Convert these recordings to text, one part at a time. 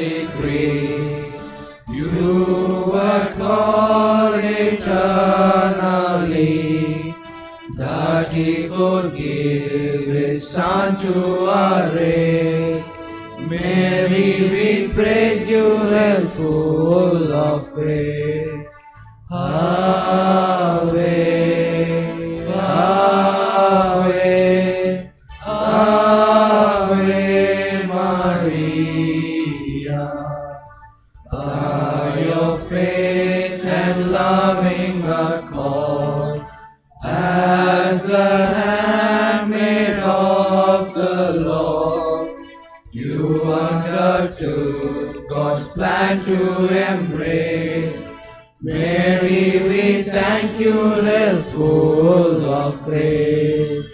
decree. You were called eternally, that He could give His Son to our race. Mary, we praise you, hail full of grace. Ave, Ave, Ave Maria. By your faith and loving God called, as the handmaid of the Lord, you undertook God's plan to embrace. Mary, we thank you, hail full of grace.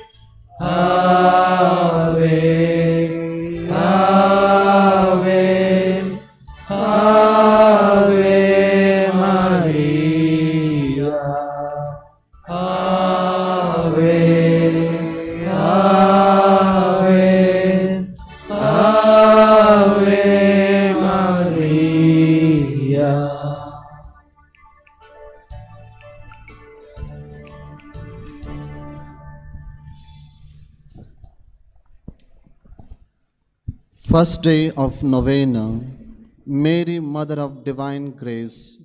Ave, Ave, Ave Maria. Ave, Ave, Ave Maria. First day of novena, Mary, Mother of Divine Grace.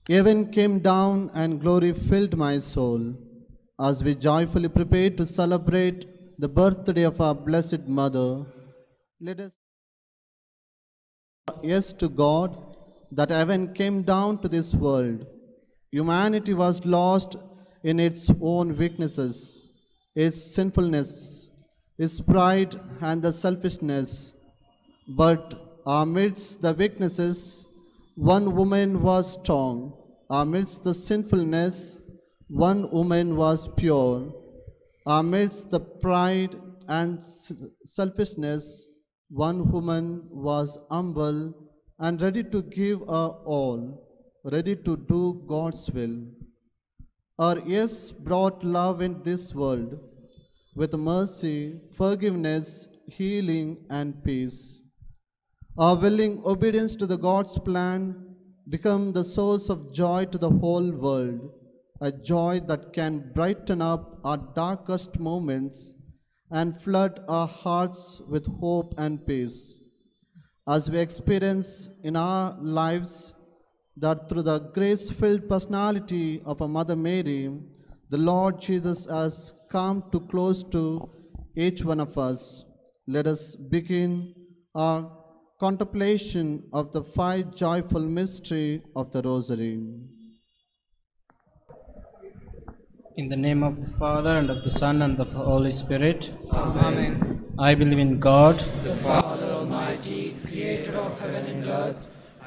Heaven came down and glory filled my soul. As we joyfully prepare to celebrate the birthday of our Blessed Mother, let us say yes to God that heaven came down to this world. Humanity was lost in its own weaknesses, its sinfulness, its pride and the selfishness. But amidst the weaknesses, one woman was strong. Amidst the sinfulness, one woman was pure. Amidst the pride and selfishness, one woman was humble and ready to give her all, ready to do God's will. Her yes brought love in this world, with mercy, forgiveness, healing, and peace. Our willing obedience to the God's plan become the source of joy to the whole world, a joy that can brighten up our darkest moments and flood our hearts with hope and peace. As we experience in our lives that through the grace-filled personality of our Mother Mary, the Lord Jesus has come too close to each one of us. Let us begin our contemplation of the 5 joyful mystery of the Rosary. In the name of the Father, and of the Son, and of the Holy Spirit. Amen. I believe in God, The Father Almighty, creator of heaven and earth,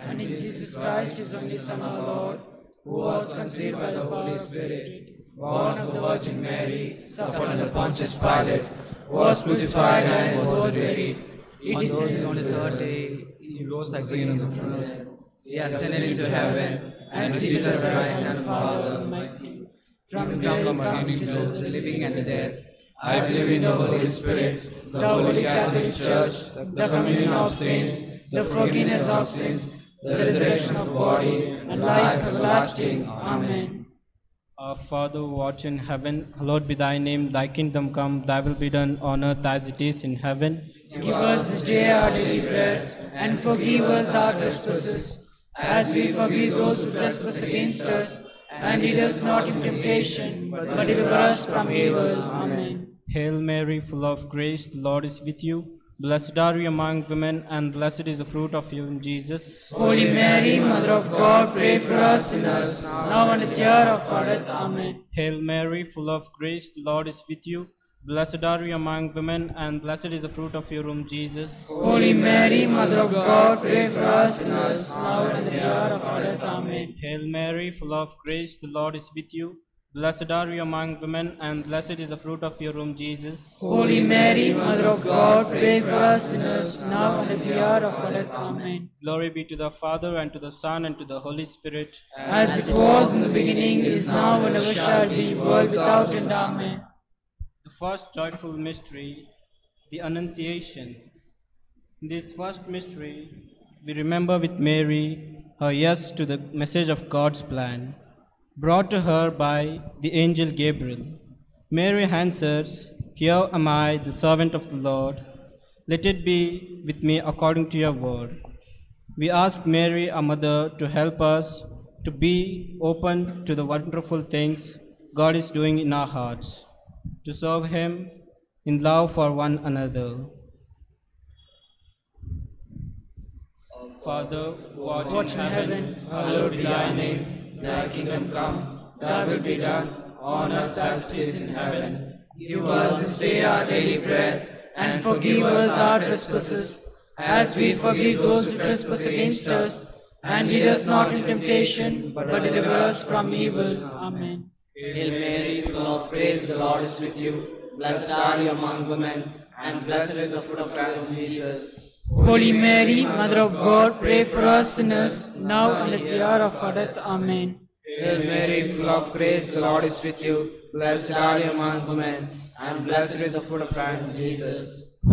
and in Jesus Christ, His only Son, our Lord, who was conceived by the Holy Spirit, born of the Virgin Mary, suffered under Pontius Pilate, was crucified and was buried. He descended on the third day. He rose again from the dead. He ascended into heaven and seated at the right hand of the Father Almighty. From there He comes to judge the living and the dead. I believe in the Holy Spirit, the Holy Catholic Church, the communion of saints, the forgiveness of sins, the resurrection of the body, and life everlasting. Amen. Our Father who art in heaven, hallowed be thy name, thy kingdom come, thy will be done on earth as it is in heaven. Give us this day our daily bread, and forgive us our trespasses, as we forgive those who trespass against us. And lead us not into temptation, but deliver us from evil. Amen. Hail Mary, full of grace, the Lord is with you. Blessed are you among women, and blessed is the fruit of your womb, Jesus. Holy Mary, Mother of God, pray for us sinners, now and at the hour of our death. Amen. Hail Mary, full of grace, the Lord is with you. Blessed are you among women, and blessed is the fruit of your womb, Jesus. Holy Mary, Mother of God, pray for us sinners, now and at the hour of our death. Amen. Hail Mary, full of grace, the Lord is with you. Blessed are you among women, and blessed is the fruit of your womb, Jesus. Holy Mary, Mother of God, pray for us sinners, now and at the hour of our death. Amen. Glory be to the Father, and to the Son, and to the Holy Spirit. As it was in the beginning, is now, and ever shall be, world without end. Amen. The first joyful mystery, the Annunciation. In this first mystery, we remember with Mary her yes to the message of God's plan, brought to her by the angel Gabriel. Mary answers, "Here am I, the servant of the Lord. Let it be with me according to your word." We ask Mary, our mother, to help us to be open to the wonderful things God is doing in our hearts, to serve Him in love for one another. Father, Watch in heaven, hallowed be thy name. Thy kingdom come, thy will be done, on earth as it is in heaven. Give us this day our daily bread, and forgive us our trespasses, as we forgive those who trespass against us. And lead us not into temptation, but deliver us from evil. Amen. Hail Mary, full of grace, the Lord is with you. Blessed are you among women, and blessed is the fruit of your womb, Jesus. Holy Mary, Mother of God, pray for us sinners, now and at the hour of our death. Amen. Hail Mary, full of grace, the Lord is with you. Blessed are you among women, and blessed is the fruit of your womb, Jesus.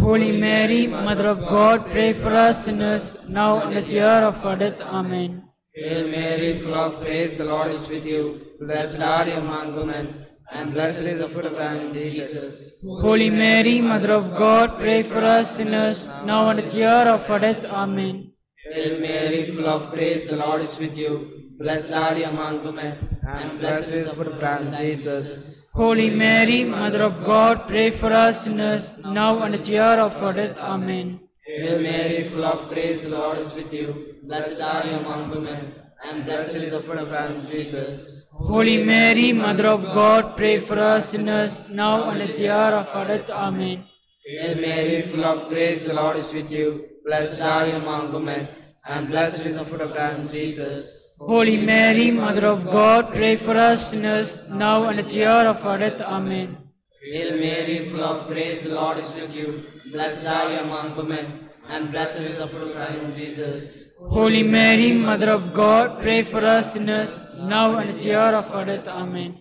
Holy Mary, Mother of God, pray for us sinners, now and at the hour of our death. Amen. Hail Mary, full of grace, the Lord is with you. Blessed are you among women, and blessed is the fruit of your womb, Jesus. Holy Mary, Mother of God, pray for us sinners, now and at the hour of our death. Amen. Hail Mary, full of grace, the Lord is with you. Blessed are you among women, and blessed is the fruit of your womb, Jesus. Holy Mary, Mother of God, pray for us sinners, now and at the hour of our death. Amen. Hail Mary, full of grace, the Lord is with you. Blessed are you among women, and blessed is the fruit of your womb, Jesus. Holy Mary, Mother of God, pray for us sinners, now and at the hour of our death. Amen. Hail Mary, full of grace, the Lord is with you. Blessed are you among women, and blessed is the fruit of your womb, Jesus. Holy Mary, Mother of God, pray for us sinners, now and at the hour of our death. Amen. Hail Mary, full of grace, the Lord is with you. Blessed are you among women, and blessed is the fruit of your womb, Jesus. Holy Mary, Mother of God, pray for us sinners, now and at the hour of our death. Amen.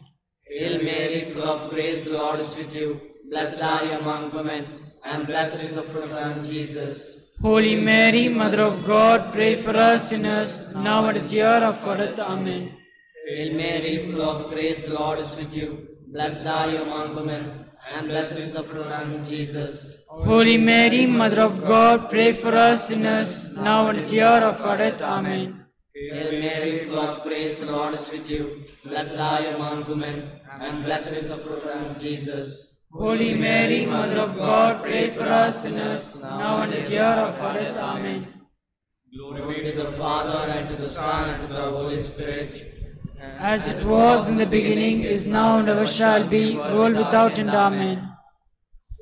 Hail Mary, full of grace, the Lord is with you. Blessed are you among women, and blessed is the fruit of your womb, Jesus. Holy Mary, Mother of God, pray for us sinners, now and at the hour of our death. Amen. Hail Mary, full of grace, the Lord is with you. Blessed are you among women, and blessed is the fruit of your womb, Jesus. Holy Mary, Mother of God, pray for us sinners, now and at the hour of our death. Amen. Hail Mary, full of grace, the Lord is with you. Blessed are you among women, and blessed is the fruit of your womb, Jesus. Holy Mary, Mother of God, pray for us sinners, now and at the hour of our death. Amen. Glory be to the Father, and to the Son, and to the Holy Spirit. As it was in the beginning, is now, and ever shall be, world without end. Amen.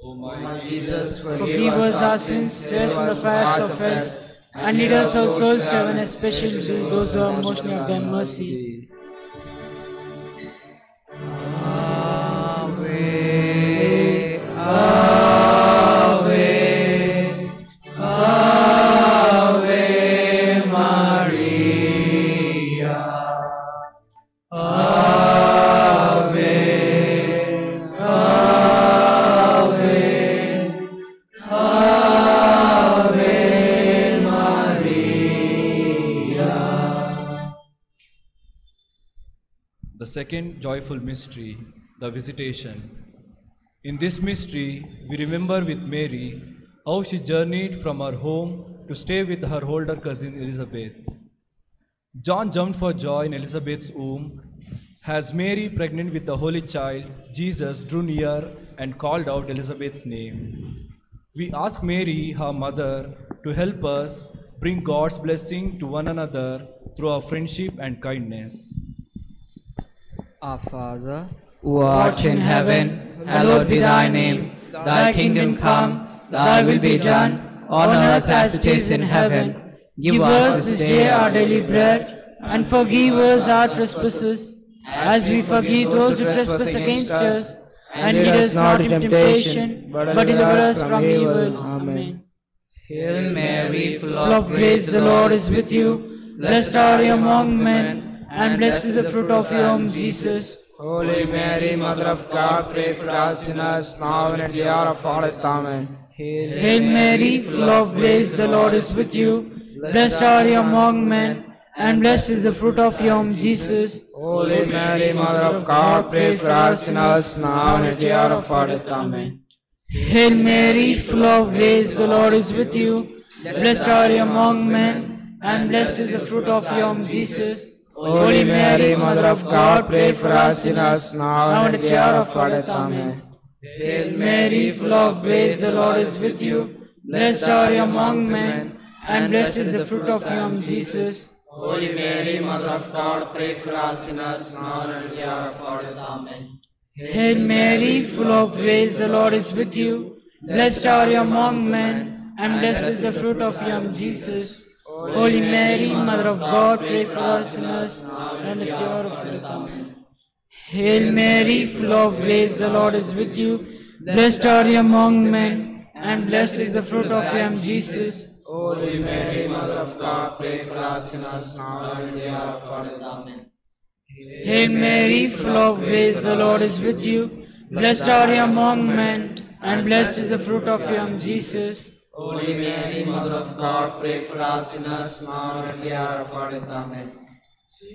O my Jesus, Forgive us our sins, save us from the fires of hell, and lead us all souls to heaven, especially those who are most in need of thy mercy. Ave, Ave, Ave Maria. Ave, Ave, Ave Maria. The second joyful mystery, the visitation. In this mystery, we remember with Mary how she journeyed from her home to stay with her older cousin Elizabeth. John jumped for joy in Elizabeth's womb. As Mary, pregnant with the Holy Child, Jesus drew near and called out Elizabeth's name. We ask Mary, her mother, to help us bring God's blessing to one another through our friendship and kindness. Our Father, Who art in heaven, hallowed be thy name. Thy kingdom come, thy will be done, on earth as it is in heaven. Give us this day our daily bread, and forgive us our trespasses, as we forgive those who trespass against us. And lead us not into temptation, but deliver us from evil. Amen. Hail Mary, full Of grace, the Lord is with you. Blessed are you among men, and blessed is the fruit of your womb, Jesus. Holy Mary, Mother of God, pray for us sinners, now and at the hour of our death. Amen. Hail Mary, full of grace, the Lord is with you. Blessed are you among men, and blessed is the fruit of your womb, Jesus. Holy Mary, Mother of God, pray for us sinners, now and at the hour of our death. Amen. Hail Mary, full of grace, the Lord is with you. Blessed are you among men, and blessed is the fruit of your womb, Jesus. Holy Mary, Mother of God, pray for us sinners, now and at the hour of our death. Amen. Hail Mary, full of grace, the Lord is with you. Blessed are you among men, and blessed is the fruit of your womb, Jesus. Holy Mary, Mother of God, pray for us sinners, now and at the hour of our death. Amen. Hail Mary, full of grace, the Lord is with you. Blessed are you among men, and blessed is the fruit of your womb, Jesus. Holy Mary, Mother of God, pray for us sinners, now and at the hour of our death. Amen. Hail Mary, full of grace, the Lord is with you. Blessed are you among men, and blessed is the fruit of your womb, Jesus. Holy Mary, Mother of God, pray for us sinners, now and at the hour of our death. Amen. Hail Mary, full of grace, the Lord is with you. Blessed are you among men, and blessed is the fruit of your womb, Jesus. Holy Mary, Mother of God, pray for us sinners, now and at the hour of our death. Amen.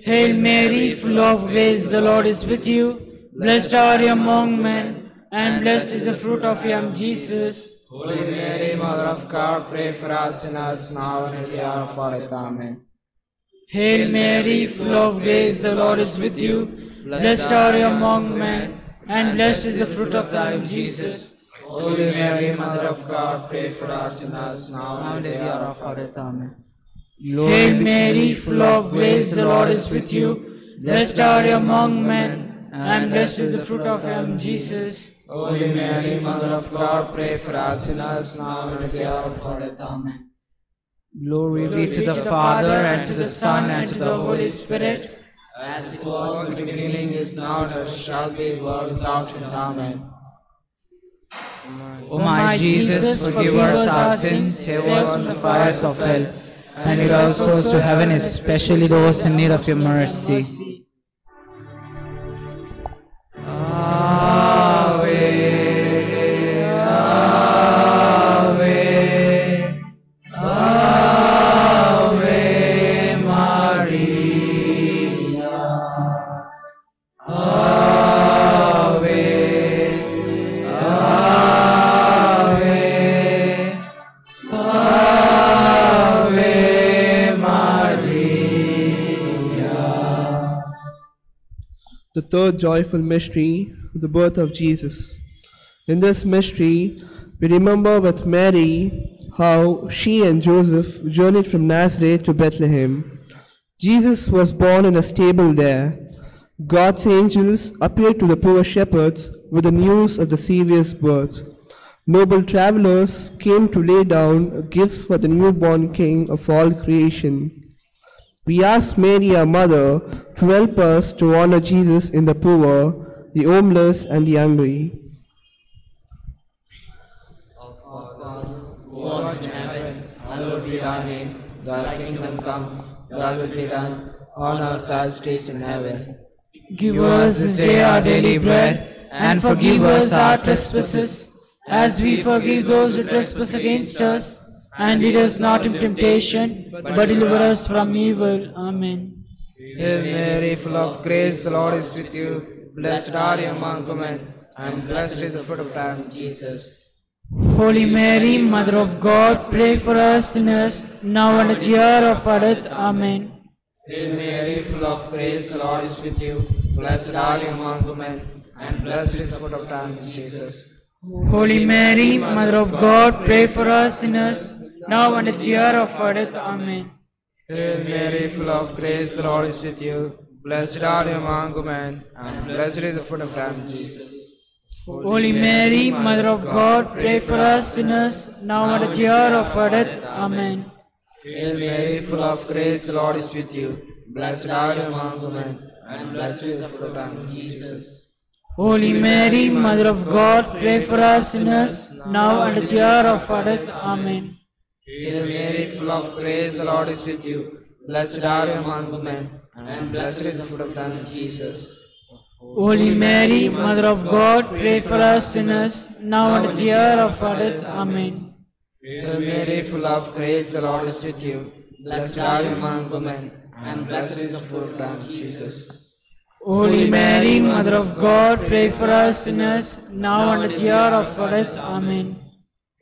Hail Mary, full of grace, the Lord is with you. Blessed are you among men, and blessed is the fruit of your womb, Jesus. Holy Mary, Mother of God, pray for us sinners, now and at the hour of our death. Amen. Hail Mary, full of grace, the Lord is with you. Blessed are you among men, and blessed is the fruit of your womb, Jesus. Holy Mary, Mother of God, pray for us sinners, now and at the hour of our death. Amen. Hail Mary, full of grace, the Lord is with you. Blessed are you among men, and blessed is the fruit of your womb, Jesus. Holy Mary, Mother of God, pray for us sinners, now and at the hour of our death. Amen. Glory be to the Father, and to the Son, and to the Holy Spirit. As it was in the beginning, is now, and ever shall be, world without end. Amen. O my Jesus, forgive us our sins, save us from the fires of hell, and lead our souls to heaven, especially those in need of your mercy. The third joyful mystery, the birth of Jesus. In this mystery, we remember with Mary how she and Joseph journeyed from Nazareth to Bethlehem. Jesus was born in a stable there. God's angels appeared to the poor shepherds with the news of the Savior's birth. Noble travelers came to lay down gifts for the newborn King of all creation. We ask Mary, our mother, to help us to honor Jesus in the poor, the homeless, and the hungry. Who art in heaven, hallowed be thy name. Thy kingdom come, thy will be done, on earth as it is in heaven. Give us this day our daily bread, and forgive us our trespasses, as we forgive those who trespass against us. And lead us not into temptation, but deliver us from evil. Amen. Hail Mary, full of grace, the Lord is with you. Blessed are you among women, and blessed is the fruit of thy womb, Jesus. Holy Mary, Mother of God, pray for us sinners, now and at the hour of our death. Amen. Hail Mary, full of grace, the Lord is with you. Blessed are you among women, and blessed is the fruit of thy womb, Jesus. Holy Mary, Mother of God, pray for us sinners, now and at the hour of our death. Amen. Hail Mary, full of grace, the Lord is with you. Blessed are you among women, and blessed is the fruit of thy womb, Jesus. Holy Mary, Mother of God, pray for us sinners, now and at the hour of our death. Amen. Hail Mary, full of grace, the Lord is with you. Blessed are you among women, and blessed is the fruit of thy womb, Jesus. Holy Mary, Mother of God, pray for us sinners, now and at the hour of our death. Amen. Hail Mary, full of grace, the Lord is with you. Blessed are you among women, and blessed is the fruit of thy womb, Jesus. Holy Mary, Mother of God, pray for us sinners, now and at the hour of our death. Amen. Hail Mary, full of grace, the Lord is with you. Blessed are you among women, and blessed is the fruit of your womb, Jesus. Holy Mary, Mother of God, pray for us sinners, now and at the hour of our death. Amen.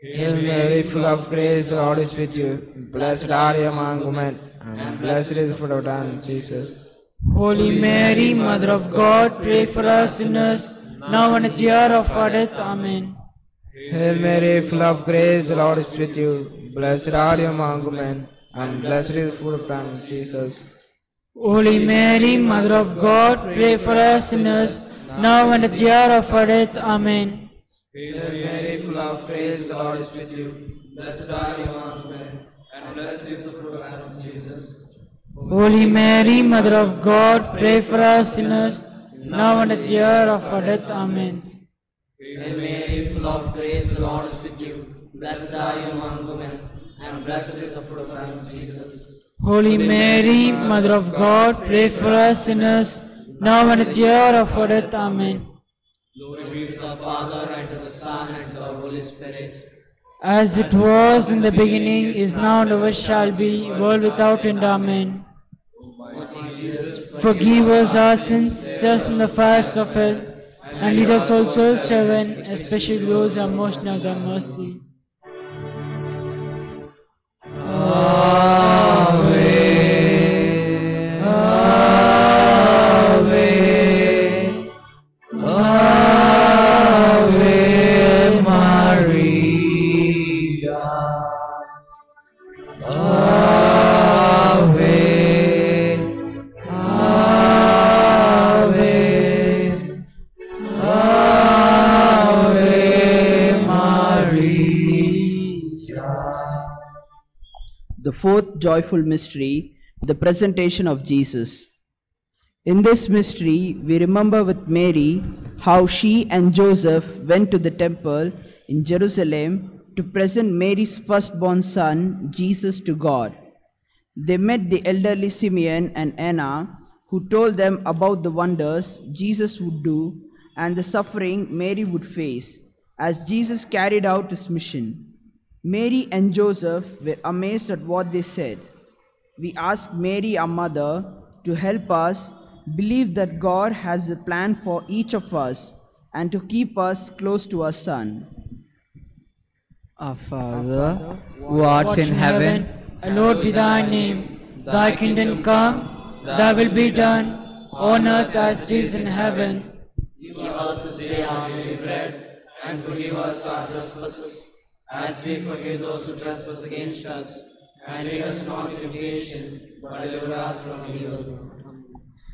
Hail Mary, full of grace, the Lord is with you. Blessed are you among women, and blessed is the fruit of your womb, Jesus. Holy Mary, Mother of God, pray for us sinners, now and at the hour of our death. Amen. Hail Mary, full of grace, the Lord is with you. Blessed are you among women, and blessed is the fruit of your womb, Jesus. Holy Mary, Mother of God, pray for us sinners, now and at the hour of our death. Amen. Hail Mary, full of grace, the Lord is with you. Blessed are you among women, and blessed is the fruit of your womb, Jesus. Holy Mary, Mother of God, pray for us sinners, now and at the hour of our death. Amen. Hail Mary, full of grace, the Lord is with you. Blessed are you among women, and blessed is the fruit of your womb, Jesus. Holy Mary, Mother of God, pray for us sinners, now and at the hour of our death. Amen. Glory be to the Father, and to the Son, and to the Holy Spirit. As it was in the beginning, is now, and ever shall be, world without end. Amen. O Jesus, Forgive us our sins, save us from the fires of hell, and lead us all souls to heaven, especially those who are most in thy mercy. The fourth joyful mystery, the presentation of Jesus. In this mystery, we remember with Mary how she and Joseph went to the temple in Jerusalem to present Mary's firstborn son, Jesus, to God. They met the elderly Simeon and Anna, who told them about the wonders Jesus would do and the suffering Mary would face as Jesus carried out his mission. Mary and Joseph were amazed at what they said. We asked Mary, our mother, to help us believe that God has a plan for each of us and to keep us close to our Son. Our Father, who art in heaven, hallowed be thy name. Thy kingdom come, thy will be done, on earth as it is in heaven. Give us this day our daily bread, and forgive us our trespasses, as we forgive those who trespass against us. And lead us not into temptation, but deliver us from evil.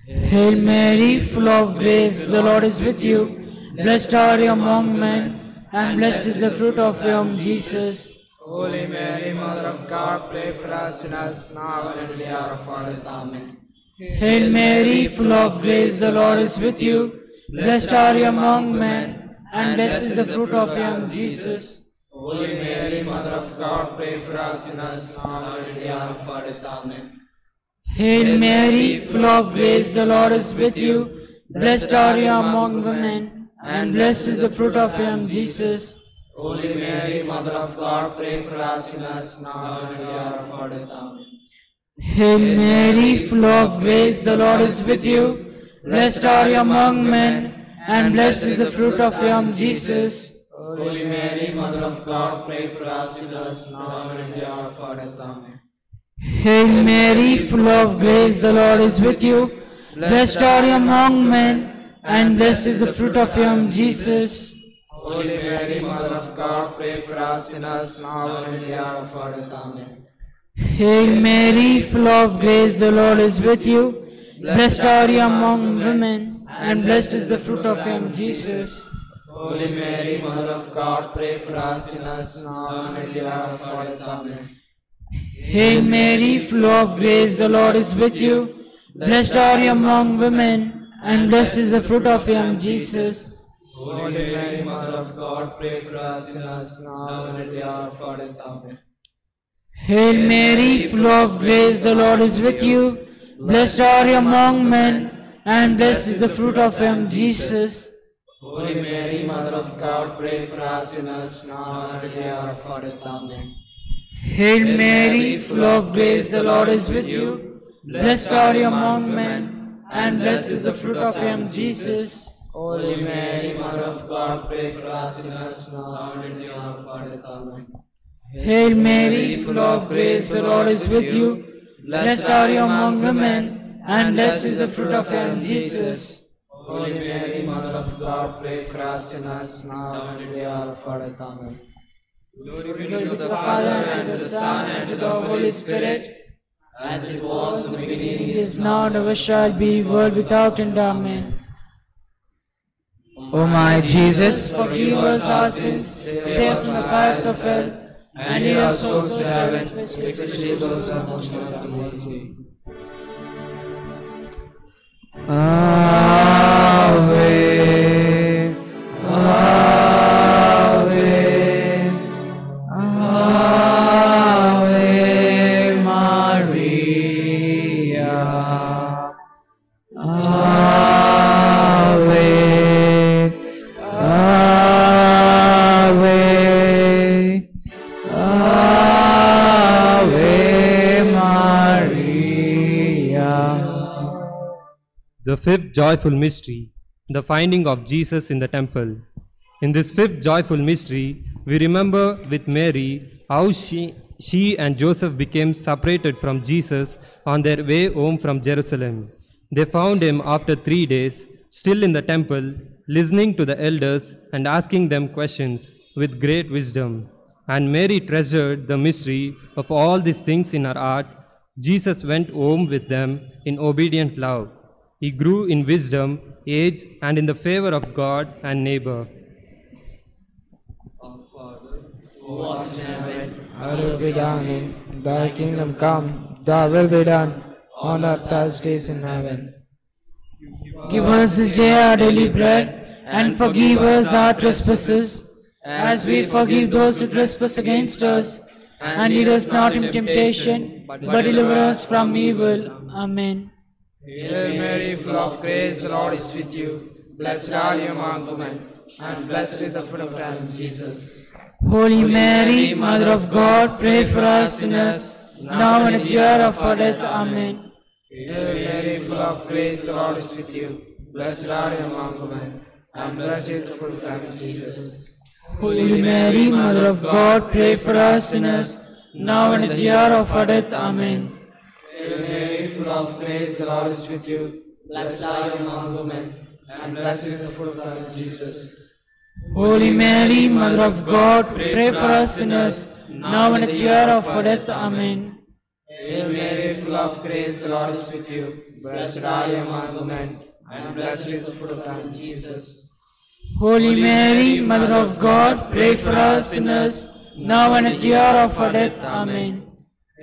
Hail Mary, full of grace, the Lord is with you. Blessed are you among men, and blessed is the fruit of your womb, Jesus. Holy Mary, Mother of God, pray for us sinners, now and at the hour of our death. Amen. Hail Mary, full of grace, the Lord is with you. Blessed are you among men, and blessed is the fruit of your womb, Jesus. Holy Mary, Mother of God, pray for us sinners, now and at the hour of our death. Amen. Hail Mary, full of grace, the Lord is with you. Blessed are you among women, and blessed is the fruit of your womb, Jesus. Holy Mary, Mother of God, pray for us sinners, now and at the hour of our death. Amen. Hail Mary, full of grace, the Lord is with you. Blessed are you among men, and blessed is the fruit of your womb, Jesus. Holy Mary, Mother of God, pray for us sinners, now and at the hour of our death. Amen. Hail Mary, full of grace, the Lord is with you. Blessed are you among men, and blessed is the fruit of your womb, Jesus. Holy Mary, Mother of God, pray for us sinners, now and at the hour of our death. Amen. Hail Mary, full of grace, the Lord is with you. Blessed are you among women, and blessed is the fruit of your womb, Jesus. Holy Mary, Mother of God, pray for us sinners, now and at the hour of our death. Amen. Hail Mary, full of grace, the Lord is with you. Blessed are you among women, and blessed is the fruit of your womb, Jesus. Holy Mary, Mother of God, pray for us sinners, now and at the hour of our death. Amen. Hail Mary, full of grace, the Lord is with you. Blessed are you among men, and blessed is the fruit of your womb, Jesus. Holy Mary, Mother of God, pray for us sinners, now and at the hour of our death. Amen. Hail Mary, full of grace, the Lord is with you. Blessed are you among men, and blessed is the fruit of your womb, Jesus. Holy Mary, Mother of God, pray for us sinners, now and at the hour of our death. Amen. Hail Mary, full of grace, the Lord is with you. Blessed are you among women, and blessed is the fruit of your womb, Jesus. Holy Mary, Mother of God, pray for us sinners, now and at the hour of our death. Amen. Glory be to the Father, and to the Son, and to the Holy Spirit, as it was in the beginning, is now, and ever shall be, world without end. Amen. O my Jesus, Forgive us our sins, save us from the fires of hell, and lead us souls to heaven, especially those who are most in need of mercy. Ave, Ave, Ave Maria, Ave, Ave, Ave Maria. The fifth joyful mystery, the finding of Jesus in the temple. In this fifth joyful mystery, we remember with Mary how she and Joseph became separated from Jesus on their way home from Jerusalem. They found him after 3 days, still in the temple, listening to the elders and asking them questions with great wisdom. And Mary treasured the mystery of all these things in her heart. Jesus went home with them in obedient love. He grew in wisdom, age, and in the favor of God and neighbor. Our Father, who art in heaven, Hallowed be thy name, thy kingdom come, thy will be done, on earth as it is in heaven. Give us this day our daily bread, and forgive us our trespasses, as we forgive those who trespass against us. And lead us not into temptation, but deliver us from evil. Amen. Hail Mary, full of grace, the Lord is with you. Blessed are you among women, and blessed is the fruit of thy womb, Jesus. Holy Mary, Mother of God, pray for us sinners, now and at the hour of our death. Amen. Hail Mary, full of grace, the Lord is with you. Blessed are you among women, and blessed is the fruit of thy womb, Jesus. Holy Mary, Mother of God, pray for us sinners, now and at the hour of our death. Amen. Hail Mary, full of grace, the Lord is with you. Blessed are you among women, and blessed is the fruit of thy womb, Jesus. Holy Mary, Mother of God, pray for us sinners, now and at the hour of our death. Amen. Hail Mary, full of grace, the Lord is with you. Blessed are you among women, and blessed is the fruit of thy womb, Jesus. Holy Mary, Mother of God, pray for us sinners, now and at the hour of our death. Amen.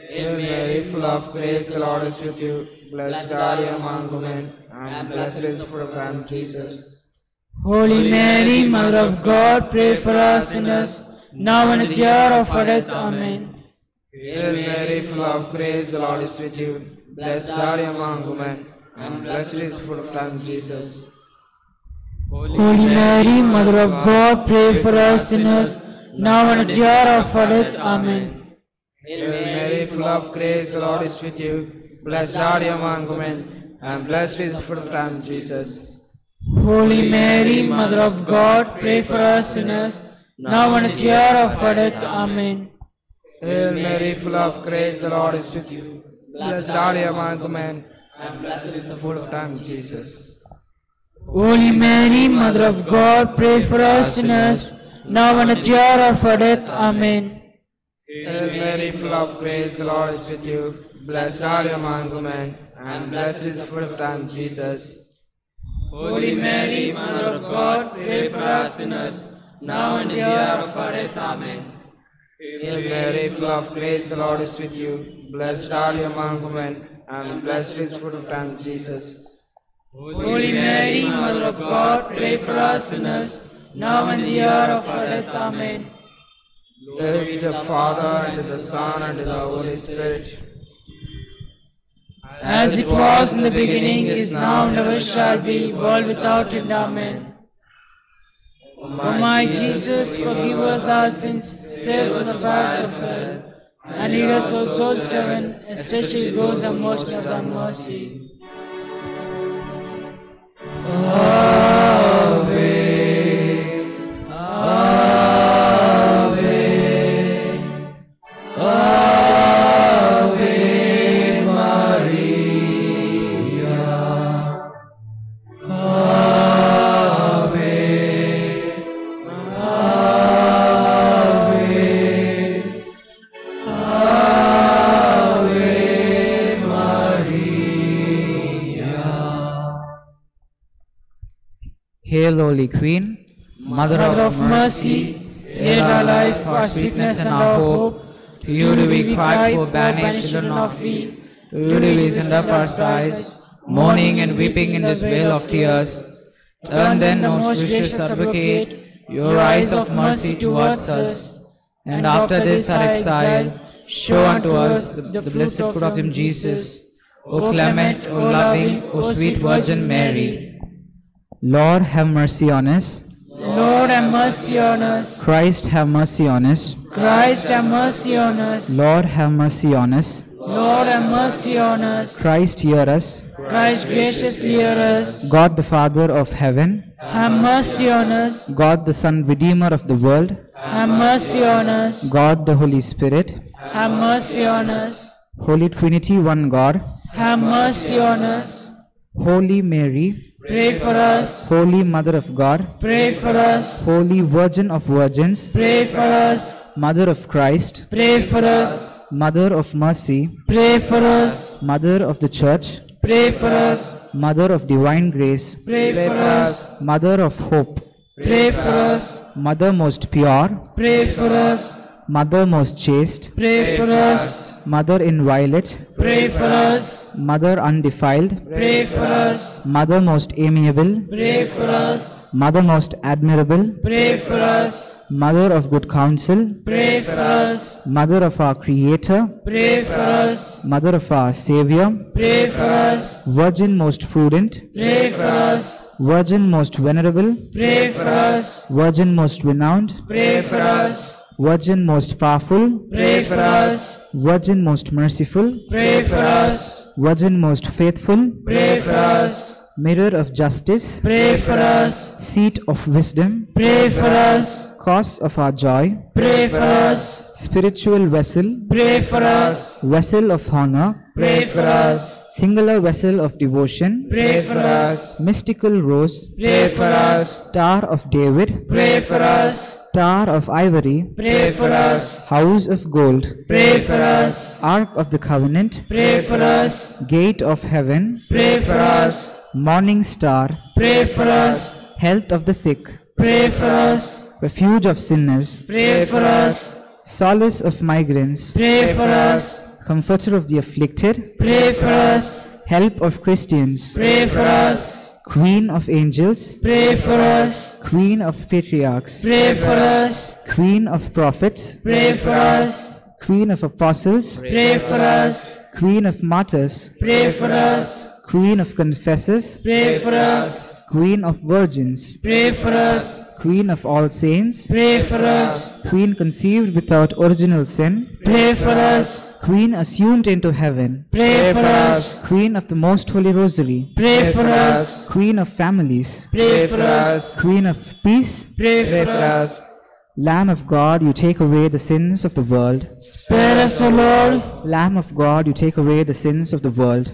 Hail Mary, full of grace, the Lord is with you. Blessed are you among women, and blessed is the fruit of thy womb, Jesus. Holy Mary, Mother of God, pray for us sinners, now and at the hour of our death. Amen. Hail Mary, full of grace, the Lord is with you. Blessed are you among women, and blessed is the fruit of thy womb, Jesus. Holy Mary, Mother of God, pray for us sinners, now and at the hour of our death. Amen. Hail Mary, full of grace, the Lord is with you. Blessed are you among women, and blessed is the fruit of thy womb, Jesus. Holy Mary, Mother of God, pray for us sinners, now and at the hour of our death. Amen. Hail Mary, full of grace, the Lord is with you. Blessed are you among women, and blessed is the fruit of thy womb, Jesus. Holy Mary, Mother of God, pray for us sinners, now and at the hour of our death. Amen. Hail Mary, full of grace, the Lord is with you. Blessed are you among women, and blessed is the fruit of thy womb, Jesus. Holy Mary, Mother of God, pray for us sinners, now and at the hour of our death. Amen. Hail Mary, full of grace, the Lord is with you. Blessed are you among women, and blessed is the fruit of thy womb, Jesus. Holy Mary, Mother of God, pray for us sinners, now and at the hour of our death. Amen. Glory be to the Father, and to the Son, and to the Holy Spirit. As it was in the beginning, is now, and ever shall be, world without end. Amen. O my Jesus, forgive us our sins, save us from the fires of hell, and lead us all souls to heaven, especially those who most of thy mercy. Hail, Holy Queen, Mother of mercy, hail our life, our sweetness, and our hope. To you do we cry, poor banished children of Eve. To you do we send up our sighs, mourning and weeping in this vale of tears. Turn then, most gracious Advocate, your eyes of mercy towards us, and after this our exile, show unto us the blessed fruit of him, Jesus. O clement, O loving, O sweet Virgin Mary. Lord, have mercy on us. Lord, have mercy on us. Christ, have mercy on us. Christ, have mercy on us. Lord, have mercy on us. Lord, have mercy on us. Christ, hear us. Christ, graciously hear us. God, the Father of heaven. Have mercy on us. God, the Son, Redeemer of the world. Have mercy on us. God, the Holy Spirit. Have mercy on us. Holy Trinity, one God. Have mercy on us. Holy Mary. Pray for us. Holy Mother of God. Pray for us. Holy Virgin of Virgins. Pray for us. Mother of Christ. Pray for us. Mother of Mercy. Pray for us. Mother of the Church. Pray for us. Mother of Divine Grace. Pray for us. Mother of Hope. Pray for us. Mother most pure. Pray for us. Mother most chaste. Pray for us. Mother inviolate. Pray for us. Mother undefiled. Pray for us. Mother most amiable. Pray for us. Mother most admirable. Pray for us. Mother of good counsel. Pray for us. Mother of our Creator. Pray for us. Mother of our Savior. Pray for us. Virgin most prudent. Pray for us. Virgin most venerable. Pray for us. Virgin most renowned. Pray for us. Virgin most powerful. Pray for us. Virgin most merciful. Pray for us. Virgin most faithful. Pray for us. Mirror of justice. Pray for us. Seat of wisdom. Pray for us. Cause of our joy. Pray for us. Spiritual vessel. Pray for us. Vessel of honor. Pray for us. Singular vessel of devotion. Pray for us. Mystical rose. Pray for us. Star of David. Pray for us. Star of ivory. Pray for us. House of gold. Pray for us. Ark of the covenant. Pray for us. Gate of heaven. Pray for us. Morning star. Pray for us. Health of the sick. Pray for us. Refuge of sinners. Pray for us. Solace of migrants. Pray for us. Comforter of the afflicted. Pray for us. Help of Christians. Pray for us. Queen of angels. Pray for us. Queen of patriarchs. Pray for us. Queen of prophets. Pray for us. Queen of apostles. Pray for us. Queen of martyrs. Pray for us. Queen of confessors. Pray for us. Queen of virgins. Pray for us. Queen of all saints. Pray for us. Queen conceived without original sin. Pray for us. Queen assumed into heaven. Pray for us. Queen of the most holy rosary. Pray for us. Queen of families. Pray for us. Queen of peace. Pray for us. Lamb of God, you take away the sins of the world. Spare us, O Lord. Lamb of God, you take away the sins of the world.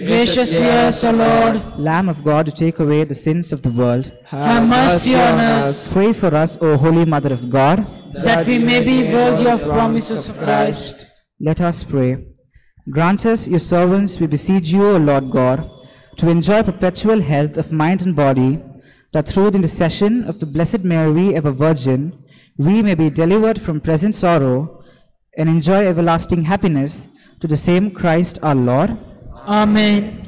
Graciously hear us, O Lord. Lamb of God, you take away the sins of the world. Have mercy on us, Pray for us, O Holy Mother of God. that we may be worthy of promises of Christ. Let us pray. Grant us, your servants, we beseech you, O Lord God, to enjoy perpetual health of mind and body, that through the intercession of the Blessed Mary, ever Virgin, we may be delivered from present sorrow and enjoy everlasting happiness to the same Christ our Lord. Amen.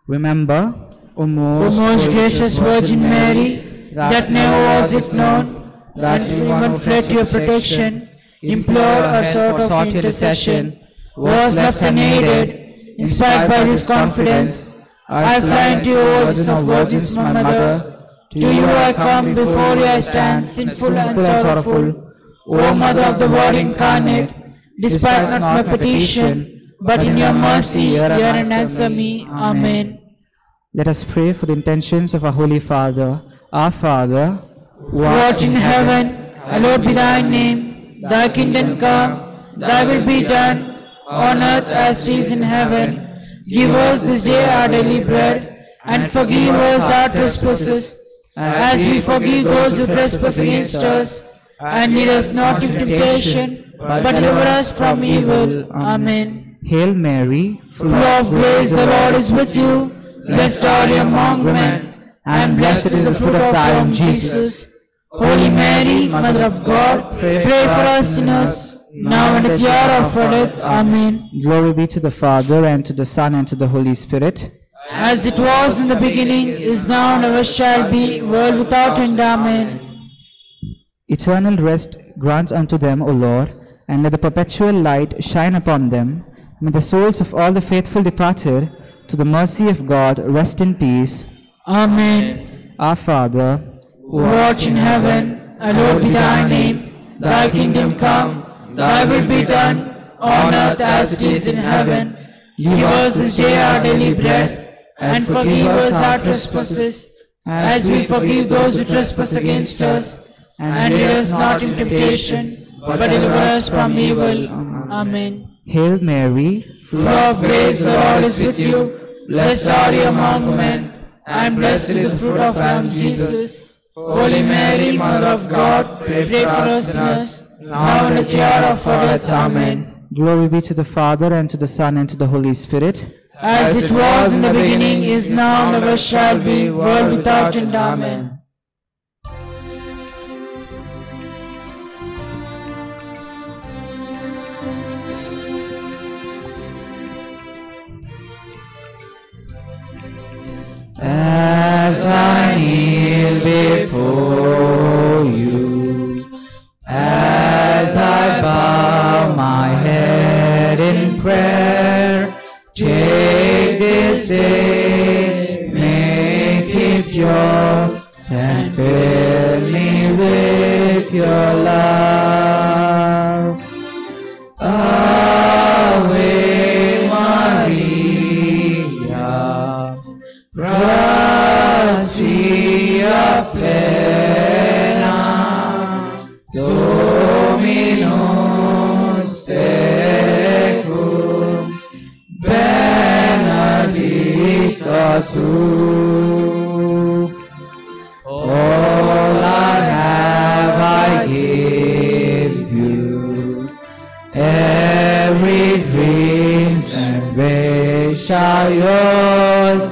Remember, O O most, most gracious Virgin Mary, that never was it known that anyone fled to your protection, implored or sought of intercession, was left unaided. Inspired by this confidence, I fly into you, Virgin of Virgins, my Mother. To you I come, before you I stand, sinful and sorrowful. O Mother of the Word incarnate, despise not my petition, but in your mercy hear and answer me. Amen. Let us pray for the intentions of our Holy Father. Our Father, who art in heaven, hallowed be thy name. Thy kingdom come, thy will be done, on earth as it is in heaven. Give us this day our daily bread, and forgive us our trespasses, as we forgive those who trespass against us. And lead us not into temptation, but deliver us from evil. Amen. Hail Mary, full of grace, the Lord is with you. Blessed are you among women, and blessed is the fruit of thy womb, Jesus. Holy Mary, Mother of God, pray for us sinners, now and at the hour of our death. Amen. Glory be to the Father, and to the Son, and to the Holy Spirit. As it was in the beginning, is now, and ever shall be, world without end. Amen. Eternal rest grant unto them, O Lord, and let the perpetual light shine upon them. May the souls of all the faithful departed, to the mercy of God, rest in peace. Amen. Our Father, who art in heaven, hallowed be thy name. Thy kingdom come, thy will be done, on earth as it is in heaven. Give us this day our daily bread, and forgive us our trespasses, as we forgive those who trespass against us. And lead us not into temptation, but deliver us from evil. Amen. Hail Mary, full of grace, the Lord is with you. Blessed are you among women, and blessed is the fruit of thy womb, Jesus. Holy Mary, Mother of God, pray for us sinners, now and at the hour of our death. Amen. Glory be to the Father, and to the Son, and to the Holy Spirit. As it was in the beginning, is now, and ever shall be, world without end. Amen. As I kneel before you, as I bow my head in prayer, take this day, make it yours, and fill me with your love. Ave Maria, gratia plena, Dominus tecum, benedicta tu. All I have I give you, every dreams and wish are yours.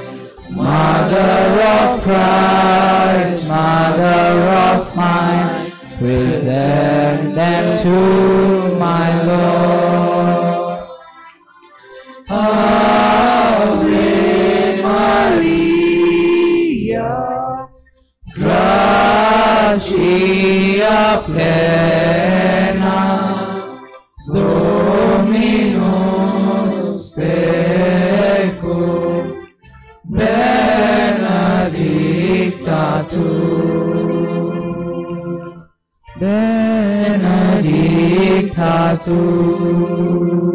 Mother of Christ, Mother of mine, present them to my Lord. Ave Maria, gratia plena, Dominus tecum, benedicta tu, benedicta tu.